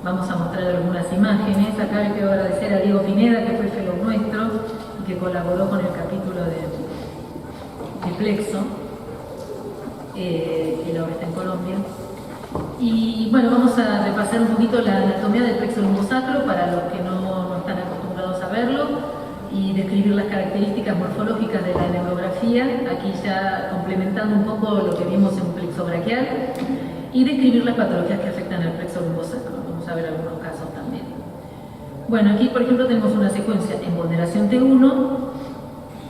Vamos a mostrar algunas imágenes. Acá le quiero agradecer a Diego Pineda, que fue fellow nuestro y que colaboró con el capítulo de Plexo, que ahora está en Colombia. Y bueno, vamos a repasar un poquito la anatomía del plexo lumbosacro para los que no están acostumbrados a verlo y describir las características morfológicas de la neurografía, aquí ya complementando un poco lo que vimos en un plexo braquial, y describir las patologías que afectan al plexo lumbosacro. Vamos a ver algunos casos también. Bueno, aquí por ejemplo tenemos una secuencia en ponderación T1,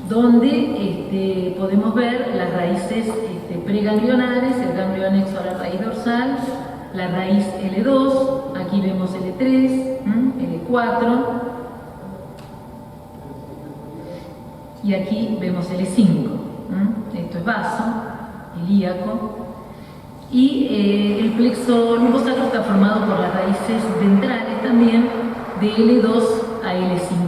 donde podemos ver las raíces preganglionares, el ganglio anexo a la raíz dorsal, la raíz L2, aquí vemos L3, L4, y aquí vemos L5. Esto es vaso, ilíaco. Y el plexo lumbosacro está formado por las raíces ventrales también, de L2 a L5.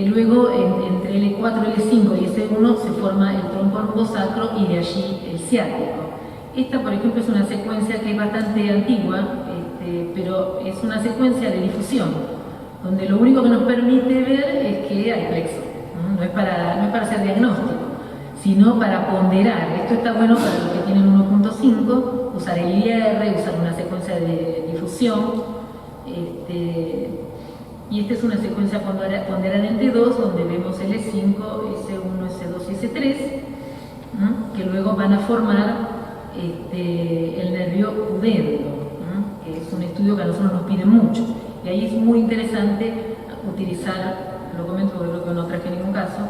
Luego, entre L4, L5 y S1 se forma el tronco lumbosacro y de allí el ciático. Esta, por ejemplo, es una secuencia que es bastante antigua, pero es una secuencia de difusión, donde lo único que nos permite ver es que hay plexo. No es para hacer diagnóstico, sino para ponderar. Esto está bueno para los que tienen 1.5, usar el IR, usar una secuencia de difusión. Y esta es una secuencia ponderada en T2, donde vemos L5, S1, S2 y S3, que luego van a formar el nervio pudendo, que es un estudio que a nosotros nos piden mucho. Y ahí es muy interesante utilizar, lo comento porque creo que no traje ningún caso,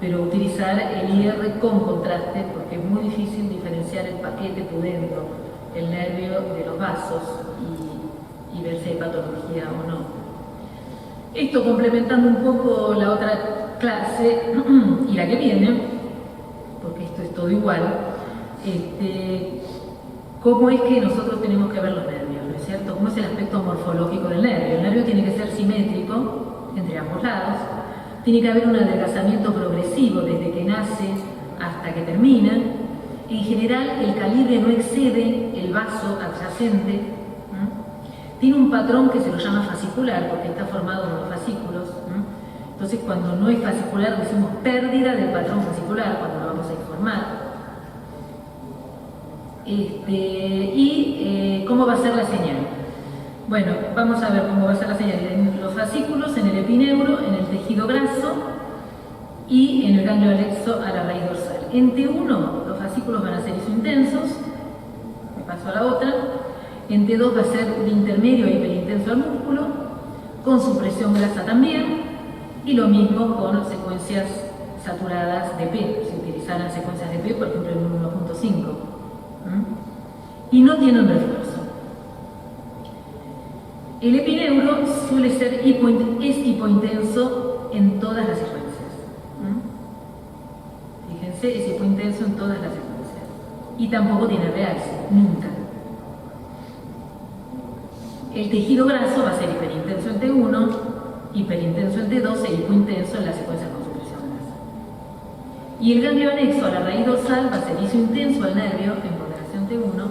pero utilizar el IR con contraste, porque es muy difícil diferenciar el paquete pudendo, el nervio de los vasos, y ver si hay patología o no. Esto complementando un poco la otra clase y la que viene, porque esto es todo igual, cómo es que nosotros tenemos que ver los nervios, ¿no es cierto? ¿Cómo es el aspecto morfológico del nervio? El nervio tiene que ser simétrico entre ambos lados, tiene que haber un adelgazamiento progresivo desde que nace hasta que termina. En general, el calibre no excede el vaso adyacente. Tiene un patrón que se lo llama fascicular, porque está formado por los fascículos. Entonces, cuando no es fascicular, decimos pérdida del patrón fascicular, cuando lo vamos a informar. ¿Cómo va a ser la señal? Bueno, vamos a ver cómo va a ser la señal en los fascículos, en el epineuro, en el tejido graso y en el ganglio anexo a la raíz dorsal. En T1, los fascículos van a ser isointensos. Me paso a la otra. En T2 va a ser de intermedio a hiperintenso al músculo, con supresión grasa también, y lo mismo con secuencias saturadas de P. Se utilizarán secuencias de P, por ejemplo, en un 1.5. Y no tienen refuerzo. El epineuro suele ser hipointenso en todas las secuencias. Fíjense, es hipointenso en todas las secuencias. Y tampoco tiene realce, nunca. El tejido graso va a ser hiperintenso en T1, hiperintenso en T2 e hipointenso en la secuencia con supresión grasa. Y el ganglio anexo a la raíz dorsal va a ser isointenso al nervio en ponderación T1,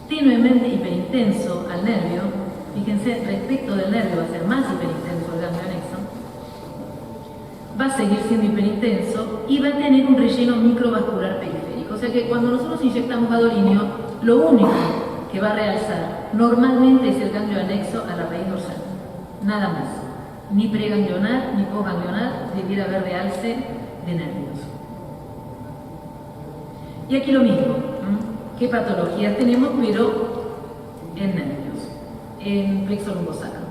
tenuemente hiperintenso al nervio. Fíjense, respecto del nervio va a ser más hiperintenso el ganglio anexo, va a seguir siendo hiperintenso y va a tener un relleno microvascular periférico. O sea que cuando nosotros inyectamos gadolinio, lo único que va a realzar normalmente es el ganglio anexo a la raíz dorsal, nada más. Ni preganglionar ni postganglionar debiera haber realce de nervios. Y aquí lo mismo, ¿qué patologías tenemos? Pero en nervios, en plexo lumbosacro.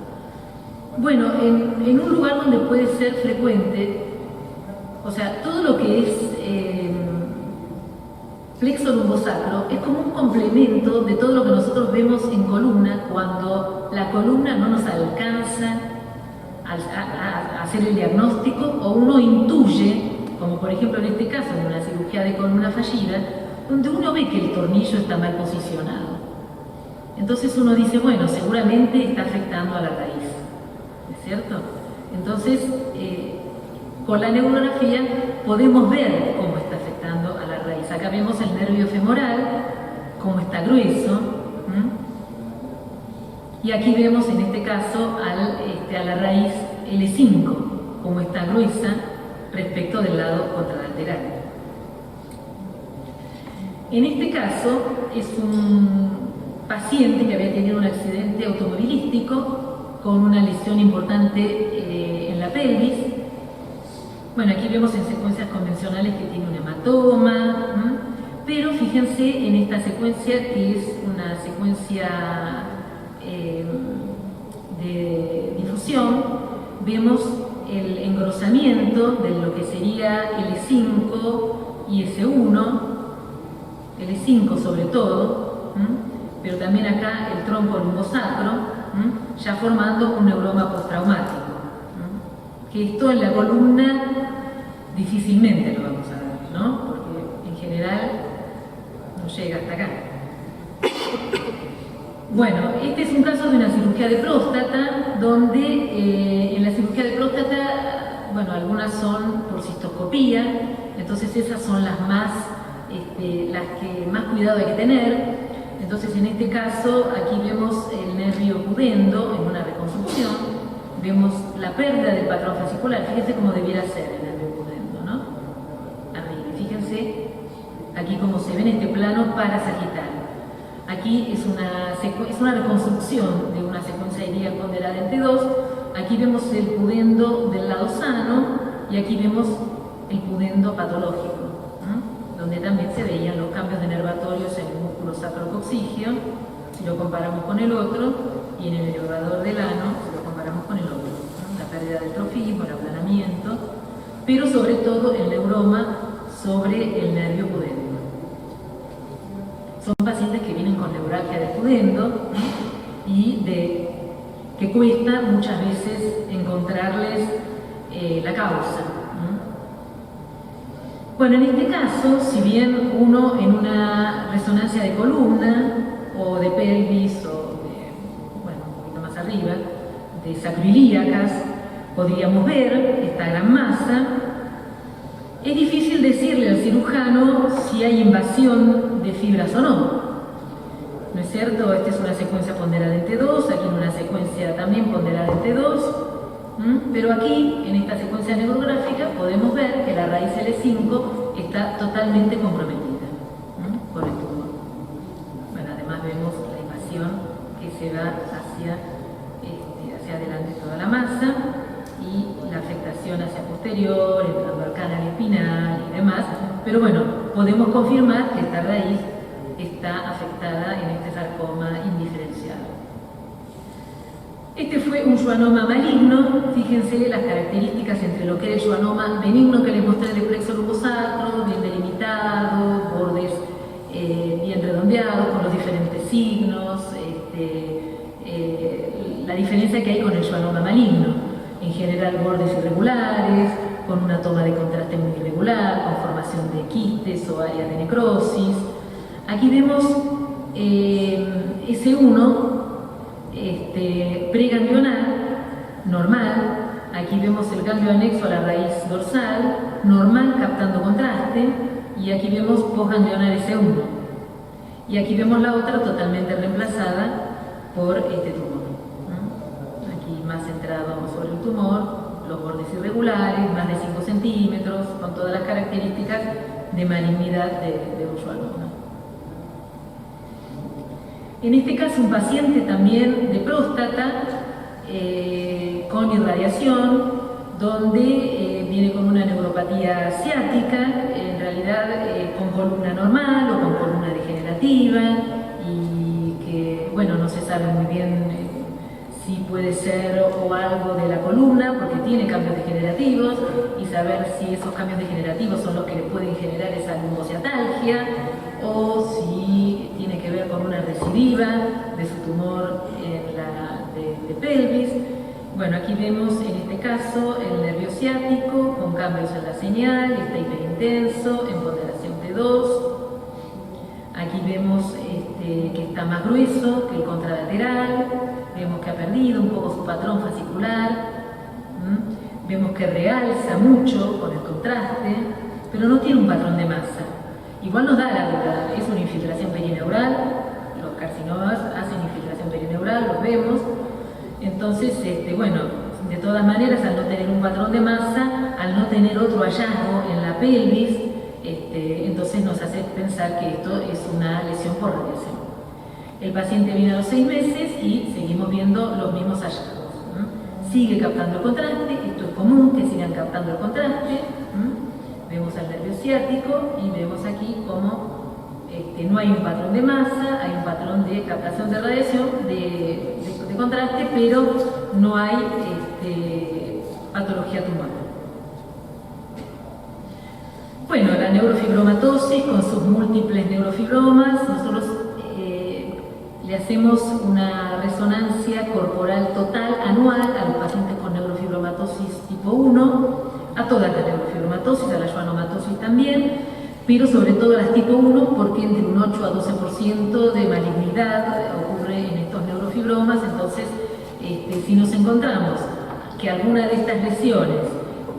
Bueno, en un lugar donde puede ser frecuente, o sea, todo lo que es plexo lumbosacro es como un complemento de todo lo que nosotros vemos en columna cuando la columna no nos alcanza a hacer el diagnóstico o uno intuye, como por ejemplo en este caso en una cirugía de columna fallida, donde uno ve que el tornillo está mal posicionado. Entonces uno dice, bueno, seguramente está afectando a la raíz, ¿es cierto? Entonces, con la neurografía podemos ver cómo está afectando a la raíz. Acá vemos el nervio femoral, cómo está grueso, Y aquí vemos en este caso a la raíz L5, como está gruesa respecto del lado contralateral. En este caso es un paciente que había tenido un accidente automovilístico con una lesión importante en la pelvis. Bueno, aquí vemos en secuencias convencionales que tiene un hematoma, pero fíjense en esta secuencia que es una secuencia de difusión, vemos el engrosamiento de lo que sería L5 y S1, L5 sobre todo, pero también acá el tronco lumbosacro, ya formando un neuroma postraumático, que esto en la columna difícilmente lo vamos a ver, ¿no? Porque en general no llega hasta acá. Bueno, este es un caso de una cirugía de próstata, donde en la cirugía de próstata, bueno, algunas son por cistoscopía, entonces esas son las que más cuidado hay que tener. Entonces en este caso, aquí vemos el nervio pudendo en una reconstrucción, vemos la pérdida del patrón fascicular, fíjense cómo debiera ser el nervio pudendo, ¿no? Arriba, fíjense aquí cómo se ve en este plano parasagital. Aquí es una reconstrucción de una secuencia ilíaca ponderada entre 2. Aquí vemos el pudendo del lado sano y aquí vemos el pudendo patológico, donde también se veían los cambios denervatorios en el músculo sacrococcigio, si lo comparamos con el otro, y en el elevador del ano, si lo comparamos con el otro, la pérdida del trofismo, el aplanamiento, pero sobre todo el neuroma sobre el nervio pudendo. Son pacientes que vienen con neuralgia de pudendo y que cuesta muchas veces encontrarles la causa. Bueno, en este caso, si bien uno en una resonancia de columna o de pelvis o un poquito más arriba, de sacroiliacas, podríamos ver esta gran masa, es difícil decirle al cirujano si hay invasión de fibras o no. ¿No es cierto? Esta es una secuencia ponderada en T2, aquí en una secuencia también ponderada en T2, pero aquí, en esta secuencia neurográfica, podemos ver que la raíz L5 está totalmente comprometida por el tumor. Bueno, además vemos la invasión que se va hacia adelante toda la masa y la afectación hacia posterior, entrando al canal espinal y demás, pero bueno, podemos confirmar que esta raíz está afectada en este sarcoma indiferenciado. Este fue un schwannoma maligno, fíjense las características entre lo que era el schwannoma benigno que les mostré del plexo lumbosacro, bien delimitado, bordes bien redondeados con los diferentes signos, la diferencia que hay con el schwannoma maligno. En general bordes irregulares, con una toma de contraste muy irregular, con formación de quistes o áreas de necrosis. Aquí vemos S1 preganglionar, normal. Aquí vemos el ganglio anexo a la raíz dorsal, normal captando contraste. Y aquí vemos postganglionar S1. Y aquí vemos la otra totalmente reemplazada por este tumor. Más centrado sobre el tumor, los bordes irregulares, más de 5 centímetros, con todas las características de malignidad de un schwannoma. En este caso, un paciente también de próstata con irradiación, donde viene con una neuropatía ciática, en realidad con columna normal o con columna degenerativa, y que, bueno, no se sabe muy bien si puede ser o algo de la columna, porque tiene cambios degenerativos, y saber si esos cambios degenerativos son los que le pueden generar esa lumbociatalgia, o si tiene que ver con una recidiva de su tumor de pelvis. Bueno, aquí vemos en este caso el nervio ciático con cambios en la señal, está hiperintenso, en ponderación T2. Aquí vemos que está más grueso que el contralateral, vemos que ha perdido un poco su patrón fascicular, vemos que realza mucho con el contraste, pero no tiene un patrón de masa. Igual nos da la duda, es una infiltración perineural, los carcinomas hacen infiltración perineural, pleural, los vemos. Entonces, bueno, de todas maneras, al no tener un patrón de masa, al no tener otro hallazgo en la pelvis, entonces nos hace pensar que esto es una lesión por radiación. El paciente viene a los 6 meses y seguimos viendo los mismos hallazgos. Sigue captando el contraste, esto es común que sigan captando el contraste. Vemos al nervio ciático y vemos aquí cómo no hay un patrón de masa, hay un patrón de captación de radiación, de contraste, pero no hay patología tumoral. Bueno, la neurofibromatosis con sus múltiples neurofibromas, nosotros le hacemos una resonancia corporal total anual a los pacientes con neurofibromatosis tipo 1, a todas las neurofibromatosis, a la schwannomatosis también, pero sobre todo las tipo 1 porque entre un 8 a 12% de malignidad ocurre en estos neurofibromas. Entonces, si nos encontramos que alguna de estas lesiones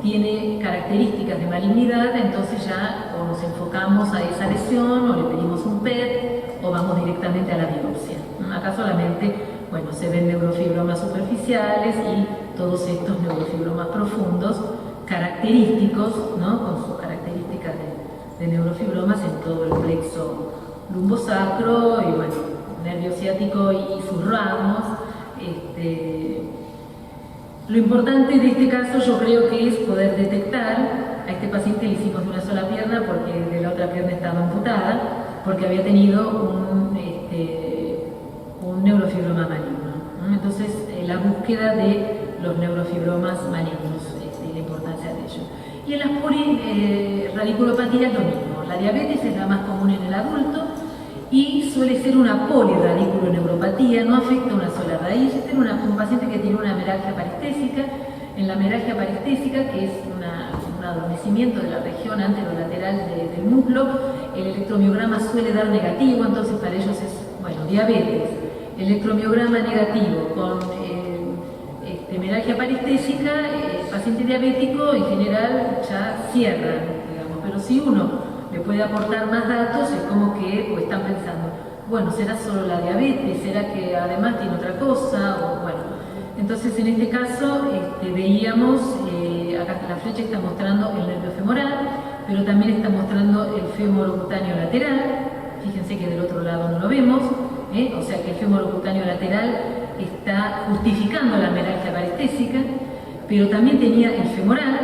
tiene características de malignidad, entonces ya o nos enfocamos a esa lesión o le pedimos un PET o vamos directamente a la biopsia. Acá solamente, bueno, se ven neurofibromas superficiales y todos estos neurofibromas profundos característicos, ¿no? Con sus características de neurofibromas en todo el plexo lumbosacro y bueno, nervio ciático y sus ramos. Lo importante de este caso yo creo que es poder detectar. A este paciente le hicimos de una sola pierna porque de la otra pierna estaba amputada, porque había tenido un neurofibroma maligno. Entonces, la búsqueda de los neurofibromas malignos y la importancia de ellos. Y en las poliradiculopatías lo mismo. La diabetes es la más común en el adulto y suele ser una poliradiculoneuropatía, no afecta una sola raíz. Este es un paciente que tiene una melalgia parestésica. En la melalgia parestésica, que es un adormecimiento de la región anterolateral del muslo, el electromiograma suele dar negativo, entonces para ellos es, bueno, diabetes, electromiograma negativo con melalgia parestésica, el paciente diabético en general ya cierra, digamos, pero si uno le puede aportar más datos, es como que pues, están pensando, bueno, ¿será solo la diabetes? ¿Será que además tiene otra cosa? O, bueno, entonces en este caso veíamos, acá la flecha está mostrando el nervio femoral, pero también está mostrando el fémoro cutáneo lateral. Fíjense que del otro lado no lo vemos, o sea que el fémoro cutáneo lateral está justificando la melalgia parestésica, pero también tenía el femoral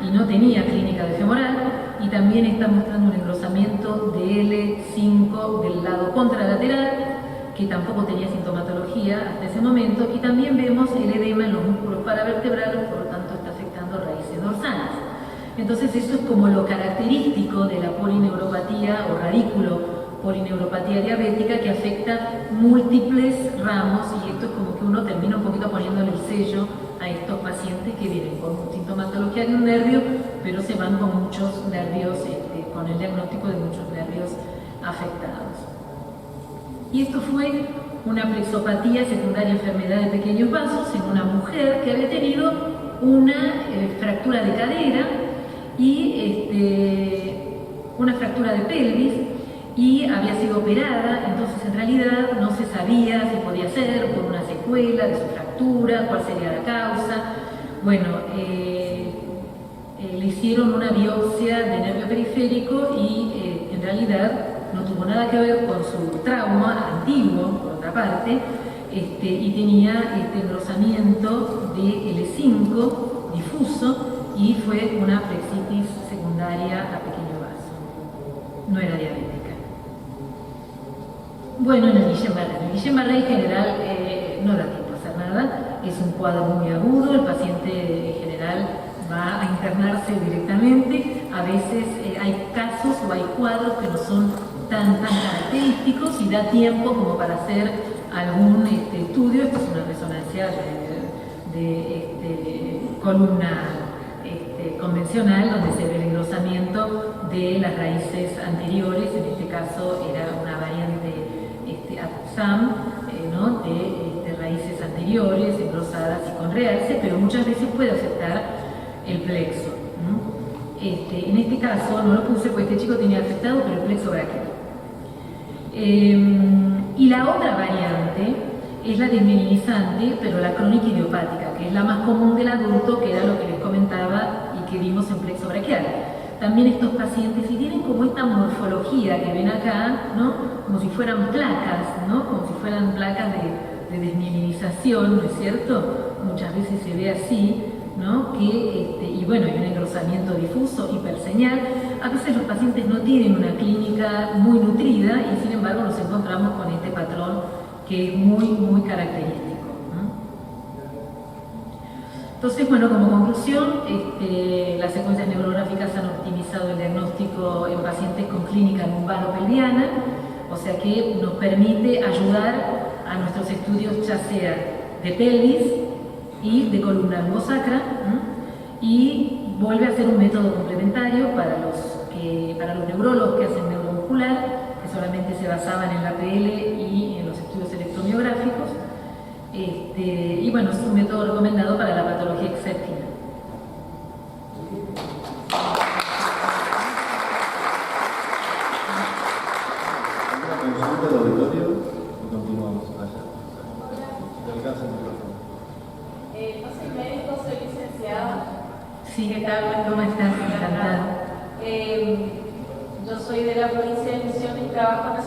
y no tenía clínica de femoral, y también está mostrando un engrosamiento de L5 del lado contralateral, que tampoco tenía sintomatología hasta ese momento, y también vemos el edema en los músculos paravertebrales, por lo tanto está afectando raíces dorsales. Entonces eso es como lo característico de la polineuropatía o radículo polineuropatía diabética, que afecta múltiples ramos, y esto es como que uno termina un poquito poniéndole el sello a estos pacientes que vienen con sintomatología de un nervio, pero se van con muchos nervios, con el diagnóstico de muchos nervios afectados. Y esto fue una plexopatía secundaria enfermedad de pequeños vasos en una mujer que había tenido una fractura de cadera y una fractura de pelvis, y había sido operada. Entonces en realidad no se sabía si podía ser por una secuela de su fractura, cuál sería la causa. Bueno, le hicieron una biopsia de nervio periférico y en realidad no tuvo nada que ver con su trauma antiguo, por otra parte, y tenía engrosamiento de L5 difuso y fue una plexitis secundaria a pequeño vaso. No era diabética. Bueno, en el Guillain-Barré en general no da tiempo a hacer nada, es un cuadro muy agudo, el paciente en general va a internarse directamente. A veces hay casos o hay cuadros que no son tan característicos y da tiempo como para hacer algún estudio. Esto es una resonancia de columna convencional, donde se ve el engrosamiento de las raíces anteriores. En este caso era una variante ATUSAM, ¿no? de raíces anteriores, engrosadas y con realce, pero muchas veces puede afectar el plexo. En este caso no lo puse porque este chico tenía afectado, pero el plexo braquial. Y la otra variante es la desmielinizante, pero la crónica idiopática, que es la más común del adulto, que era lo que les comentaba y que vimos en plexo braquial. También estos pacientes, si tienen como esta morfología que ven acá, ¿no? Como si fueran placas, ¿no? Como si fueran placas de desmielinización, ¿no es cierto? Muchas veces se ve así, ¿no? Y bueno, hay un engrosamiento difuso, hiperseñal. A veces los pacientes no tienen una clínica muy nutrida y sin embargo nos encontramos con este patrón que es muy característico, ¿no? Entonces, bueno, como conclusión, las secuencias neurográficas han optimizado el diagnóstico en pacientes con clínica lumbaro-pelviana, o sea que nos permite ayudar a nuestros estudios ya sea de pelvis y de columna lumbosacra, y vuelve a ser un método complementario para los neurólogos que hacen neuromuscular, que solamente se basaban en la PL y en los estudios electromiográficos. Y bueno, es un método recomendado para la patología exéptica. ¿Alguna consulta del auditorio o continuamos allá? Si alcanza el micrófono. No soy médico, soy licenciada. Sí, ¿qué tal? ¿Cómo estás? Encantada. Yo soy de la provincia de Misiones y trabajo en